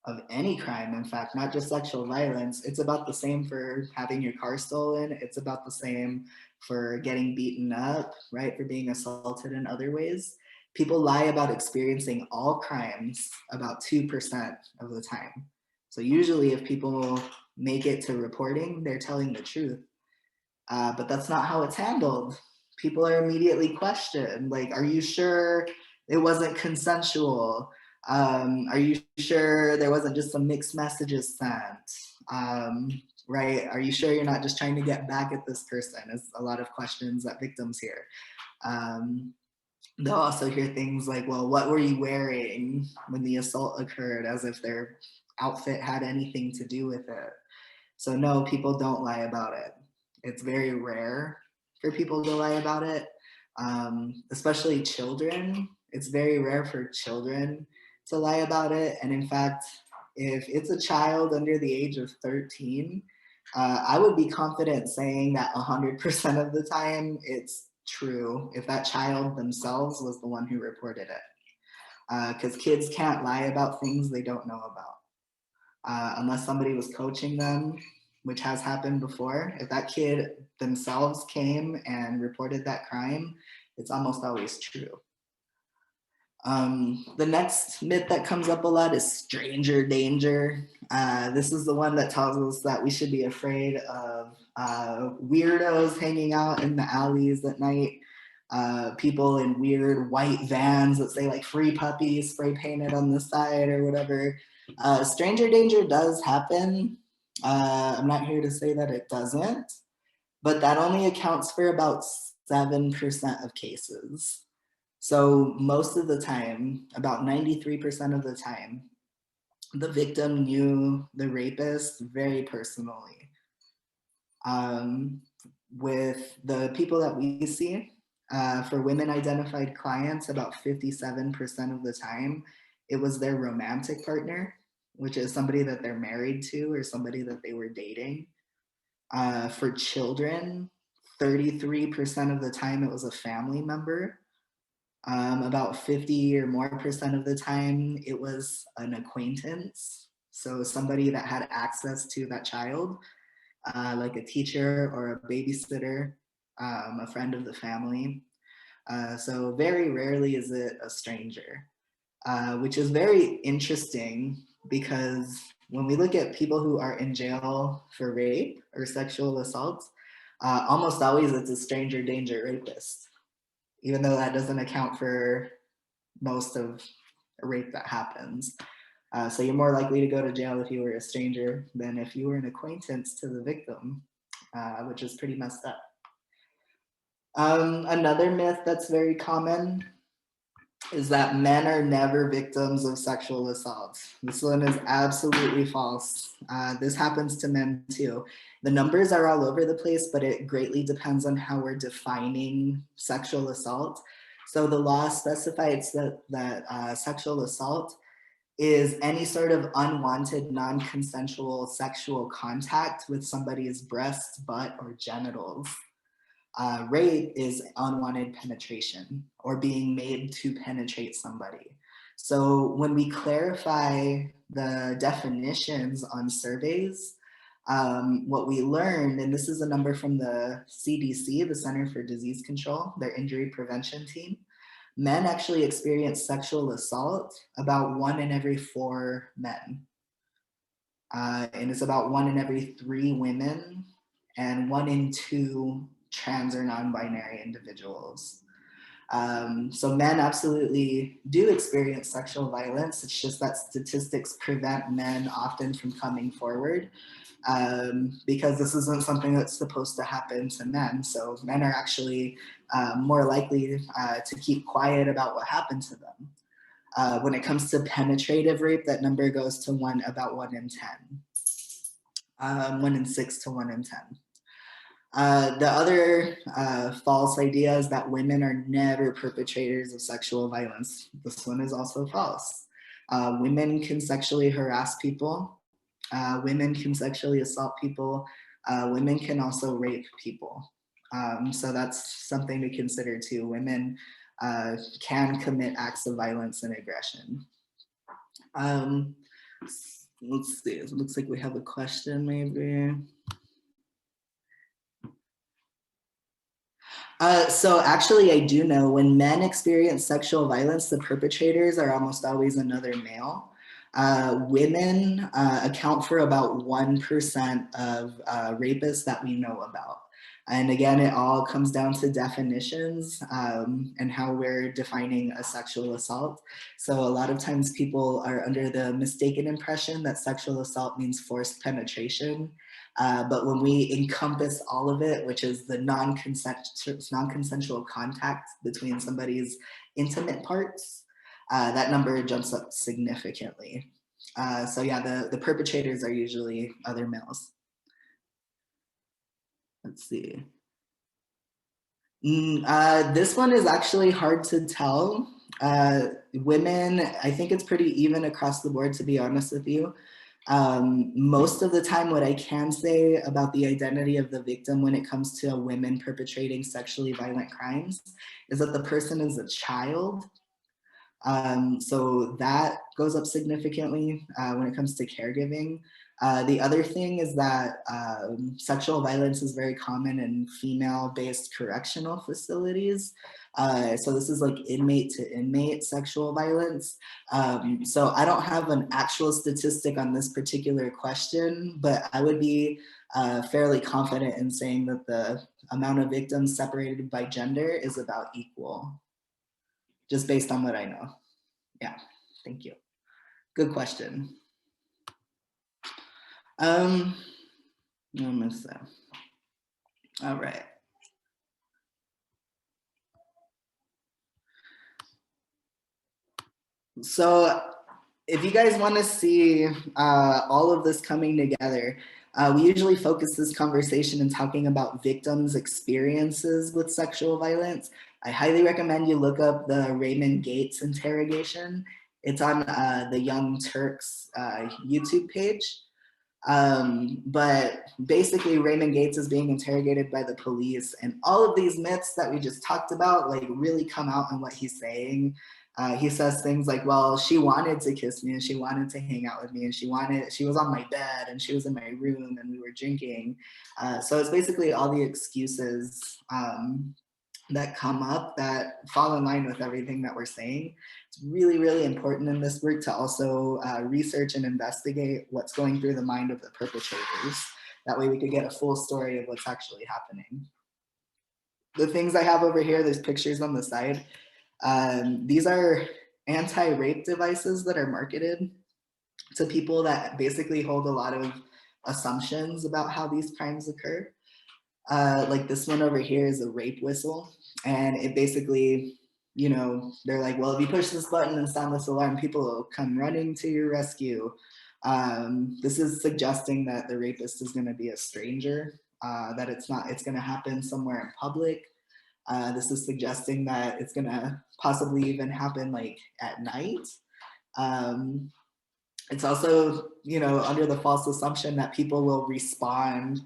of any crime, in fact, not just sexual violence. It's about the same for having your car stolen. It's about the same for getting beaten up, right? For being assaulted in other ways. People lie about experiencing all crimes about 2% of the time. So usually if people make it to reporting, they're telling the truth. But that's not how it's handled. People are immediately questioned, like, are you sure it wasn't consensual? Are you sure there wasn't just some mixed messages sent? Right? Are you sure you're not just trying to get back at this person? Is a lot of questions that victims hear. They'll also hear things like, well, what were you wearing when the assault occurred, as if their outfit had anything to do with it. So no, people don't lie about it. It's very rare for people to lie about it, especially children. It's very rare for children to lie about it. And in fact, if it's a child under the age of 13, I would be confident saying that 100% of the time it's true if that child themselves was the one who reported it. Because kids can't lie about things they don't know about. Unless somebody was coaching them, which has happened before. If that kid themselves came and reported that crime, it's almost always true. The next myth that comes up a lot is stranger danger. This is the one that tells us that we should be afraid of weirdos hanging out in the alleys at night, people in weird white vans that say like free puppies spray painted on the side or whatever. Stranger danger does happen. I'm not here to say that it doesn't, but that only accounts for about 7% of cases. So most of the time, about 93% of the time, the victim knew the rapist very personally. With the people that we see, for women identified clients, about 57% of the time, it was their romantic partner, which is somebody that they're married to or somebody that they were dating. For children, 33% of the time, it was a family member. About 50 or more percent of the time, it was an acquaintance. So somebody that had access to that child, like a teacher or a babysitter, a friend of the family. So very rarely is it a stranger, which is very interesting because when we look at people who are in jail for rape or sexual assault, almost always it's a stranger danger rapist, even though that doesn't account for most of a rape that happens. So you're more likely to go to jail if you were a stranger than if you were an acquaintance to the victim, which is pretty messed up. Another myth that's very common is that men are never victims of sexual assault. This one is absolutely false. This happens to men too. The numbers are all over the place, but it greatly depends on how we're defining sexual assault. So the law specifies that sexual assault is any sort of unwanted, non-consensual sexual contact with somebody's breasts, butt, or genitals. Rape is unwanted penetration or being made to penetrate somebody. So when we clarify the definitions on surveys, what we learned, and this is a number from the CDC, the Center for Disease Control, their injury prevention team, men actually experience sexual assault about 1 in every 4 men. And it's about 1 in every 3 women and 1 in 2 trans or non-binary individuals. So men absolutely do experience sexual violence. It's just that statistics prevent men often from coming forward because this isn't something that's supposed to happen to men. So men are actually more likely to keep quiet about what happened to them. When it comes to penetrative rape, that number goes to about 1 in 10, 1 in 6 to 1 in 10. The other false idea is that women are never perpetrators of sexual violence. This one is also false. Women can sexually harass people. Women can sexually assault people. Women can also rape people. So that's something to consider too. Women can commit acts of violence and aggression. Let's see, it looks like we have a question maybe. So actually, I do know when men experience sexual violence, the perpetrators are almost always another male. Women account for about 1% of rapists that we know about. And again, it all comes down to definitions and how we're defining a sexual assault. So a lot of times people are under the mistaken impression that sexual assault means forced penetration. But when we encompass all of it, which is the non-consensual contact between somebody's intimate parts, that number jumps up significantly. So yeah, the perpetrators are usually other males. Let's see. This one is actually hard to tell. Women, I think it's pretty even across the board, to be honest with you. Most of the time, what I can say about the identity of the victim when it comes to women perpetrating sexually violent crimes is that the person is a child. So that goes up significantly when it comes to caregiving. The other thing is that sexual violence is very common in female-based correctional facilities. So this is like inmate to inmate sexual violence. So I don't have an actual statistic on this particular question, but I would be fairly confident in saying that the amount of victims separated by gender is about equal, just based on what I know. Yeah, thank you. Good question. Let me see. All right. So if you guys want to see all of this coming together, we usually focus this conversation in talking about victims' experiences with sexual violence. I highly recommend you look up the Raymond Gates interrogation. It's on the Young Turks YouTube page. But basically Raymond Gates is being interrogated by the police, and all of these myths that we just talked about like really come out in what he's saying. He says things like, well, she wanted to kiss me and she wanted to hang out with me and she was on my bed and she was in my room and we were drinking. So it's basically all the excuses that come up that fall in line with everything that we're saying. It's really, really important in this work to also research and investigate what's going through the mind of the perpetrators. That way we could get a full story of what's actually happening. The things I have over here, there's pictures on the side. These are anti-rape devices that are marketed to people that basically hold a lot of assumptions about how these crimes occur. Like this one over here is a rape whistle, and it basically, you know, they're like, well, if you push this button and sound this alarm, people will come running to your rescue. This is suggesting that the rapist is going to be a stranger, that it's going to happen somewhere in public. This is suggesting that it's going to possibly even happen like at night. It's also, you know, under the false assumption that people will respond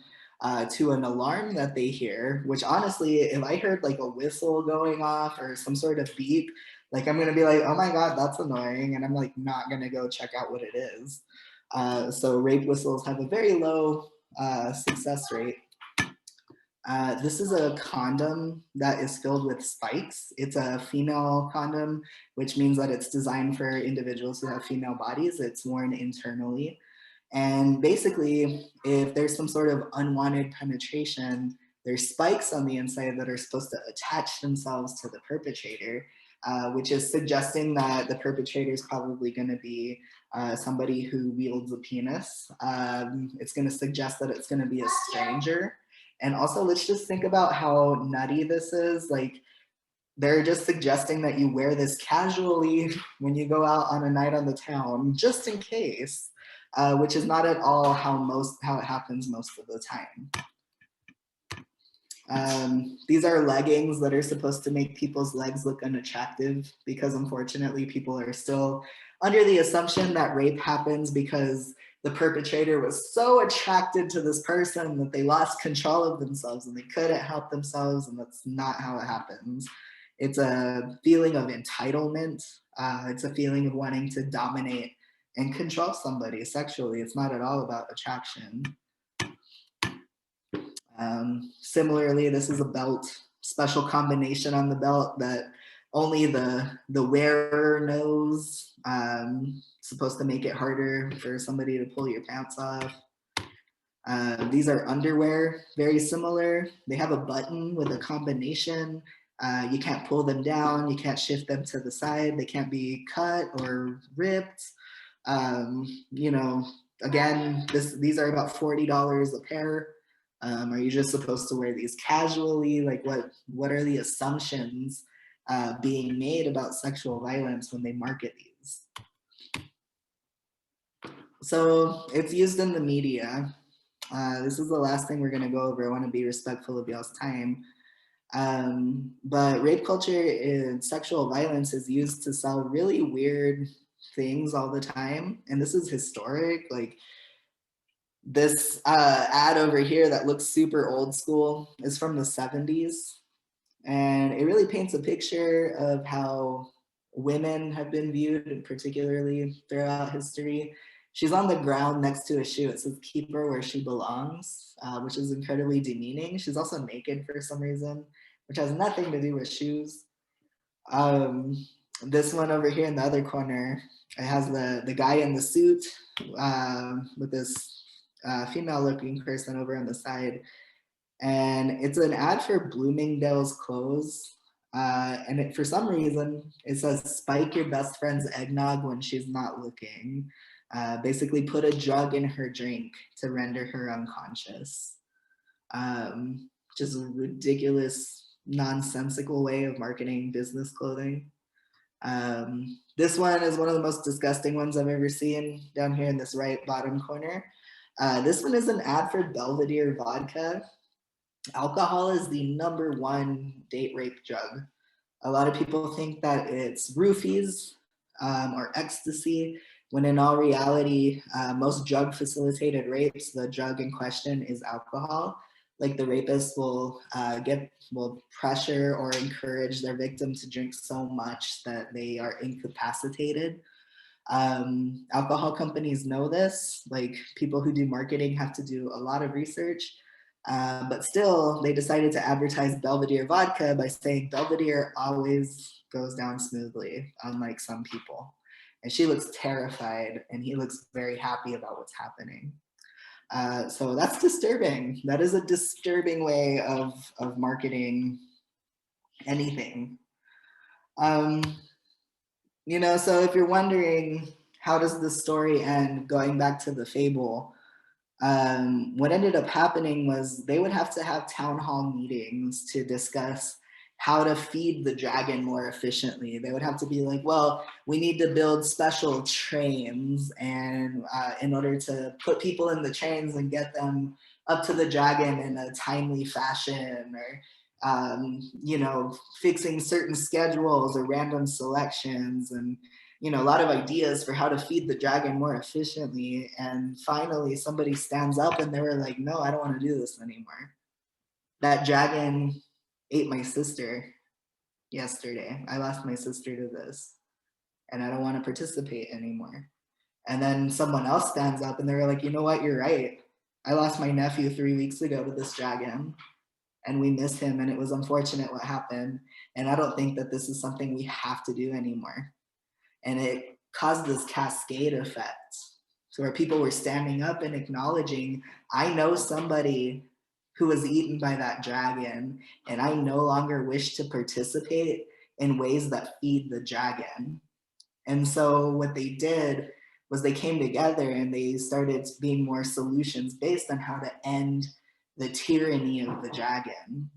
to an alarm that they hear, which honestly, if I heard like a whistle going off or some sort of beep, like I'm gonna be like, oh my God, that's annoying. And I'm like not gonna go check out what it is. So rape whistles have a very low success rate. This is a condom that is filled with spikes. It's a female condom, which means that it's designed for individuals who have female bodies. It's worn internally. And basically, if there's some sort of unwanted penetration, there's spikes on the inside that are supposed to attach themselves to the perpetrator, which is suggesting that the perpetrator is probably going to be somebody who wields a penis. It's going to suggest that it's going to be a stranger. And also, let's just think about how nutty this is. Like, they're just suggesting that you wear this casually when you go out on a night on the town, just in case, which is not at all how it happens most of the time. These are leggings that are supposed to make people's legs look unattractive because unfortunately people are still under the assumption that rape happens because the perpetrator was so attracted to this person that they lost control of themselves and they couldn't help themselves, and that's not how it happens. It's a feeling of entitlement. It's a feeling of wanting to dominate and control somebody sexually. It's not at all about attraction. Similarly, this is a belt, special combination on the belt that only the wearer knows. Supposed to make it harder for somebody to pull your pants off. These are underwear, very similar. They have a button with a combination. You can't pull them down. You can't shift them to the side. They can't be cut or ripped. You know, again, these are about $40 a pair. Are you just supposed to wear these casually? Like what are the assumptions being made about sexual violence when they market these? So it's used in the media. This is the last thing we're going to go over. I want to be respectful of y'all's time. But rape culture and sexual violence is used to sell really weird things all the time. And this is historic. Like this ad over here that looks super old school is from the 70s. And it really paints a picture of how women have been viewed, particularly throughout history. She's on the ground next to a shoe. It says, keep her where she belongs, which is incredibly demeaning. She's also naked for some reason, which has nothing to do with shoes. This one over here in the other corner, it has the guy in the suit with this female looking person over on the side. And it's an ad for Bloomingdale's clothes. And for some reason, it says, spike your best friend's eggnog when she's not looking. Basically put a drug in her drink to render her unconscious. Just a ridiculous, nonsensical way of marketing business clothing. This one is one of the most disgusting ones I've ever seen down here in this right bottom corner. This one is an ad for Belvedere vodka. Alcohol is the #1 date rape drug. A lot of people think that it's roofies or ecstasy, when in all reality, most drug facilitated rapes, the drug in question is alcohol. Like the rapist will pressure or encourage their victim to drink so much that they are incapacitated. Alcohol companies know this. Like people who do marketing have to do a lot of research. But still, they decided to advertise Belvedere vodka by saying Belvedere always goes down smoothly, unlike some people. And she looks terrified, and he looks very happy about what's happening. So that's disturbing. That is a disturbing way of marketing anything. You know, so if you're wondering, how does the story end, going back to the fable, what ended up happening was they would have to have town hall meetings to discuss how to feed the dragon more efficiently. They would have to be like, well, we need to build special trains, and in order to put people in the trains and get them up to the dragon in a timely fashion, or you know, fixing certain schedules or random selections, and you know, a lot of ideas for how to feed the dragon more efficiently. And finally, somebody stands up and they were like, no, I don't want to do this anymore. That dragon ate my sister yesterday. I lost my sister to this, and I don't want to participate anymore. And then someone else stands up and they're like, you know what? You're right. I lost my nephew 3 weeks ago to this dragon, and we miss him, and it was unfortunate what happened. And I don't think that this is something we have to do anymore. And it caused this cascade effect, so where people were standing up and acknowledging, I know somebody who was eaten by that dragon, and I no longer wish to participate in ways that feed the dragon. And so what they did was they came together and they started being more solutions based on how to end the tyranny of the dragon.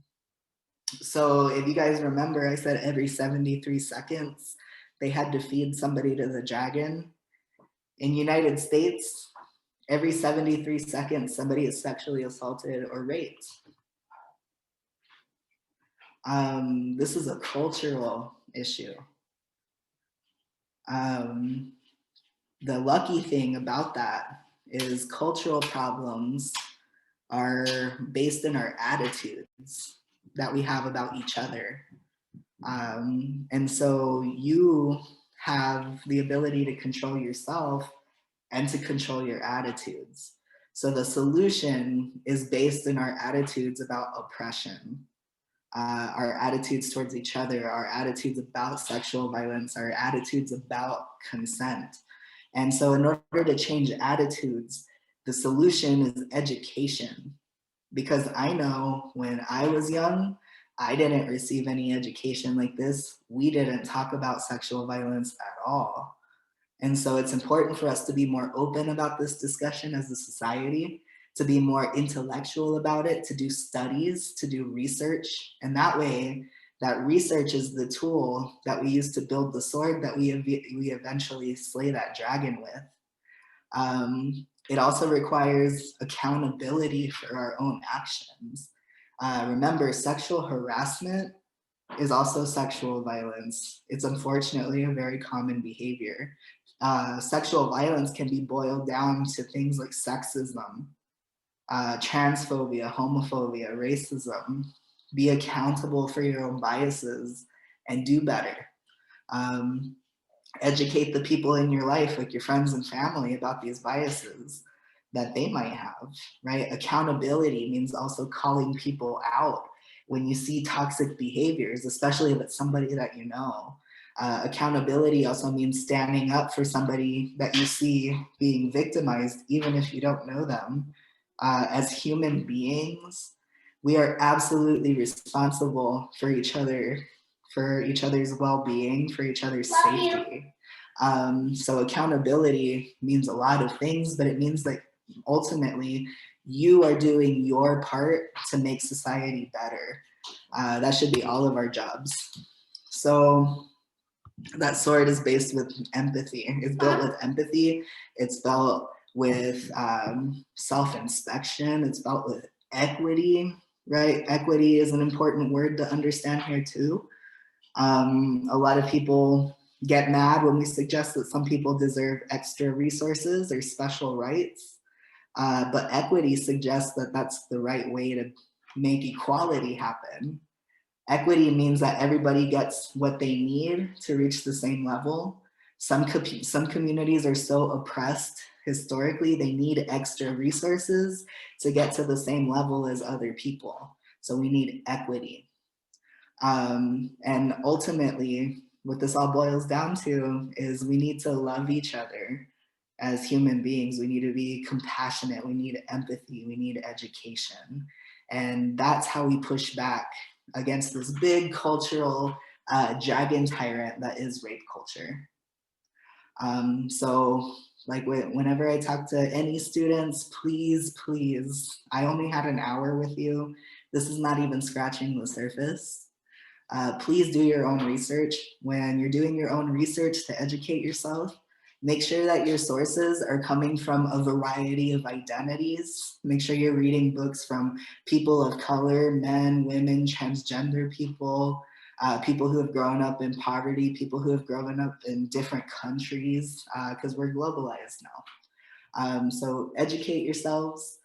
So if you guys remember, I said every 73 seconds, they had to feed somebody to the dragon. In United States, every 73 seconds, somebody is sexually assaulted or raped. This is a cultural issue. The lucky thing about that is cultural problems are based in our attitudes that we have about each other. And so you have the ability to control yourself and to control your attitudes. So the solution is based in our attitudes about oppression, our attitudes towards each other, our attitudes about sexual violence, our attitudes about consent. And so in order to change attitudes, the solution is education. Because I know when I was young, I didn't receive any education like this. We didn't talk about sexual violence at all. And so it's important for us to be more open about this discussion as a society, to be more intellectual about it, to do studies, to do research. And that way, that research is the tool that we use to build the sword that we eventually slay that dragon with. It also requires accountability for our own actions. Remember, sexual harassment is also sexual violence. It's unfortunately a very common behavior. Sexual violence can be boiled down to things like sexism, transphobia, homophobia, racism. Be accountable for your own biases and do better. Educate the people in your life, like your friends and family, about these biases that they might have, right? Accountability means also calling people out when you see toxic behaviors, especially if it's somebody that you know. Accountability also means standing up for somebody that you see being victimized, even if you don't know them. As human beings, we are absolutely responsible for each other, for each other's well-being, for each other's safety. So accountability means a lot of things, but it means that ultimately you are doing your part to make society better. That should be all of our jobs. So that sword is based with empathy. It's built with empathy. It's built with self-inspection. It's built with equity, right? Equity is an important word to understand here too. A lot of people get mad when we suggest that some people deserve extra resources or special rights. But equity suggests that that's the right way to make equality happen. Equity means that everybody gets what they need to reach the same level. Some communities are so oppressed historically, they need extra resources to get to the same level as other people. So we need equity. And ultimately, what this all boils down to is we need to love each other as human beings. We need to be compassionate. We need empathy. We need education. And that's how we push back against this big cultural dragon tyrant that is rape culture. So like whenever I talk to any students, please, I only had an hour with you. This is not even scratching the surface. Please do your own research. When you're doing your own research to educate yourself, make sure that your sources are coming from a variety of identities. Make sure you're reading books from people of color, men, women, transgender people, people who have grown up in poverty, people who have grown up in different countries, because we're globalized now. So educate yourselves.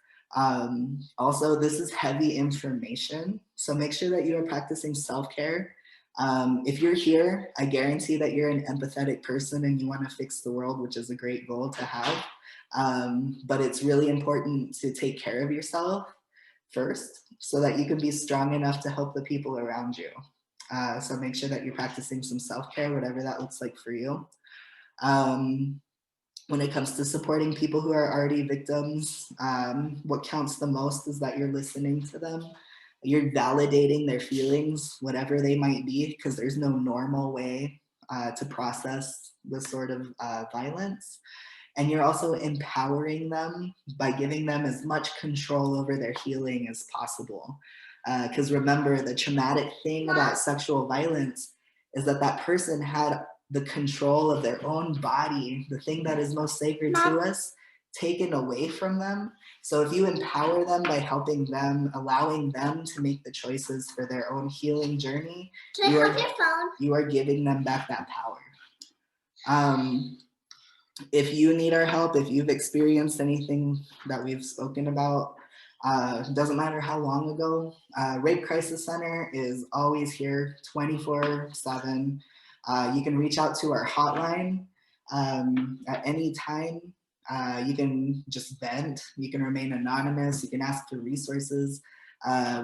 Also, this is heavy information, so make sure that you are practicing self-care. If you're here, I guarantee that you're an empathetic person and you want to fix the world, which is a great goal to have. But it's really important to take care of yourself first so that you can be strong enough to help the people around you. So make sure that you're practicing some self-care, whatever that looks like for you. When it comes to supporting people who are already victims, what counts the most is that you're listening to them. You're validating their feelings, whatever they might be, because there's no normal way to process this sort of violence. And you're also empowering them by giving them as much control over their healing as possible. Because remember, the traumatic thing about sexual violence is that that person had the control of their own body, the thing that is most sacred to us, taken away from them. So if you empower them by helping them, allowing them to make the choices for their own healing journey, you are giving them back that power. If you need our help, if you've experienced anything that we've spoken about, doesn't matter how long ago, Rape Crisis Center is always here 24/7. You can reach out to our hotline at any time. You can just vent, you can remain anonymous, you can ask for resources.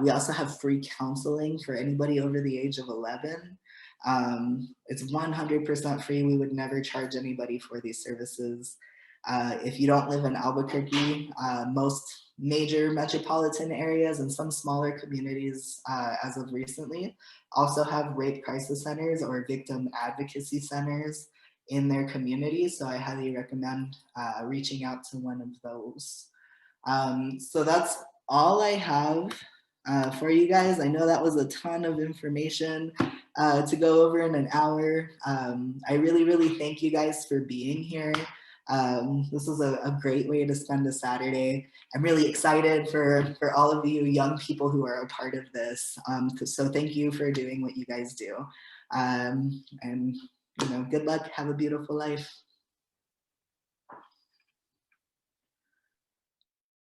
We also have free counseling for anybody over the age of 11. It's 100% free. We would never charge anybody for these services. If you don't live in Albuquerque, most major metropolitan areas and some smaller communities as of recently also have rape crisis centers or victim advocacy centers in their community. So I highly recommend reaching out to one of those. So that's all I have for you guys. I know that was a ton of information to go over in an hour. I really thank you guys for being here. This was a great way to spend a Saturday. I'm really excited for all of you young people who are a part of this. So thank you for doing what you guys do. And good luck. Have a beautiful life.